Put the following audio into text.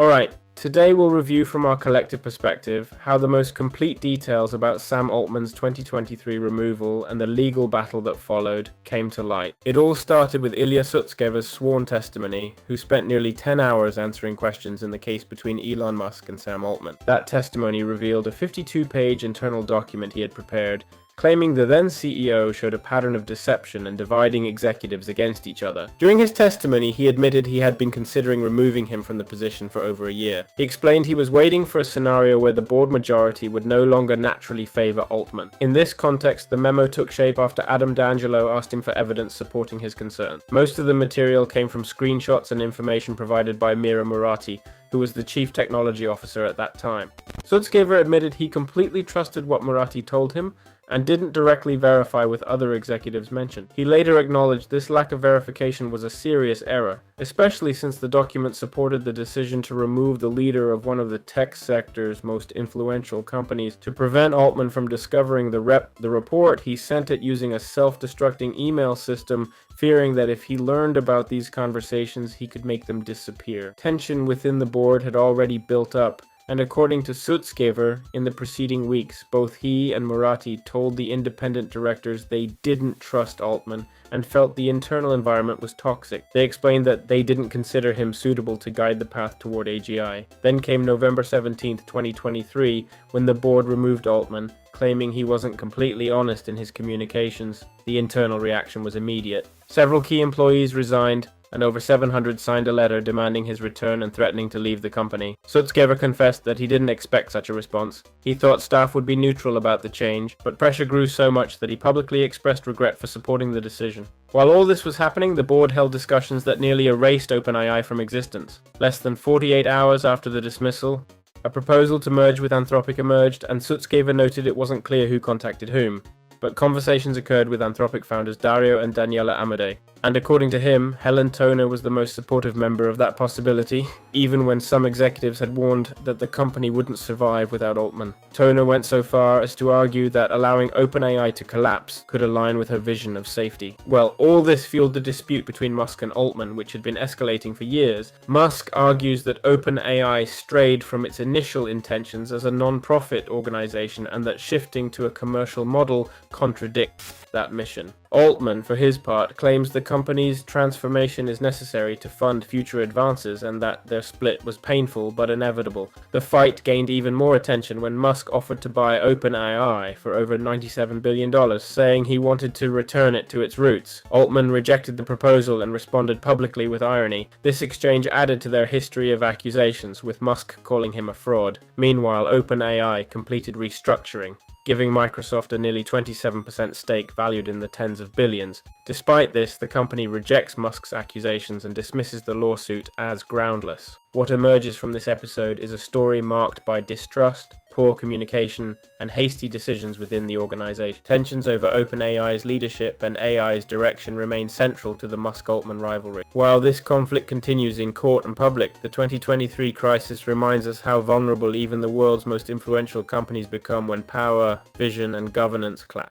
Alright, today we'll review from our collective perspective how the most complete details about Sam Altman's 2023 removal and the legal battle that followed came to light. It all started with Ilya Sutskever's sworn testimony, who spent nearly 10 hours answering questions in the case between Elon Musk and Sam Altman. That testimony revealed a 52-page internal document he had prepared, claiming the then CEO showed a pattern of deception and dividing executives against each other. During his testimony, he admitted he had been considering removing him from the position for over a year. He explained he was waiting for a scenario where the board majority would no longer naturally favor Altman. In this context, the memo took shape after Adam D'Angelo asked him for evidence supporting his concerns. Most of the material came from screenshots and information provided by Mira Murati, who was the chief technology officer at that time. Sutskever admitted he completely trusted what Murati told him, and didn't directly verify with other executives mentioned. He later acknowledged this lack of verification was a serious error, especially since the document supported the decision to remove the leader of one of the tech sector's most influential companies. To prevent Altman from discovering the report, he sent it using a self-destructing email system, fearing that if he learned about these conversations, he could make them disappear. Tension within the board had already built up, and according to Sutskever, in the preceding weeks, both he and Murati told the independent directors they didn't trust Altman and felt the internal environment was toxic. They explained that they didn't consider him suitable to guide the path toward AGI. Then came November 17, 2023, when the board removed Altman, claiming he wasn't completely honest in his communications. The internal reaction was immediate. Several key employees resigned, and over 700 signed a letter demanding his return and threatening to leave the company. Sutskever confessed that he didn't expect such a response. He thought staff would be neutral about the change, but pressure grew so much that he publicly expressed regret for supporting the decision. While all this was happening, the board held discussions that nearly erased OpenAI from existence. Less than 48 hours after the dismissal, a proposal to merge with Anthropic emerged, and Sutskever noted it wasn't clear who contacted whom. But conversations occurred with Anthropic founders Dario and Daniela Amodei. And according to him, Helen Toner was the most supportive member of that possibility, even when some executives had warned that the company wouldn't survive without Altman. Toner went so far as to argue that allowing OpenAI to collapse could align with her vision of safety. Well, all this fueled the dispute between Musk and Altman, which had been escalating for years. Musk argues that OpenAI strayed from its initial intentions as a non-profit organization and that shifting to a commercial model contradicts that mission. Altman, for his part, claims the company's transformation is necessary to fund future advances and that their split was painful but inevitable. The fight gained even more attention when Musk offered to buy OpenAI for over $97 billion, saying he wanted to return it to its roots. Altman rejected the proposal and responded publicly with irony. This exchange added to their history of accusations, with Musk calling him a fraud. Meanwhile, OpenAI completed restructuring, giving Microsoft a nearly 27% stake valued in the tens of billions. Despite this, the company rejects Musk's accusations and dismisses the lawsuit as groundless. What emerges from this episode is a story marked by distrust, poor communication, and hasty decisions within the organization. Tensions over OpenAI's leadership and AI's direction remain central to the Musk-Altman rivalry. While this conflict continues in court and public, the 2023 crisis reminds us how vulnerable even the world's most influential companies become when power, vision, and governance clash.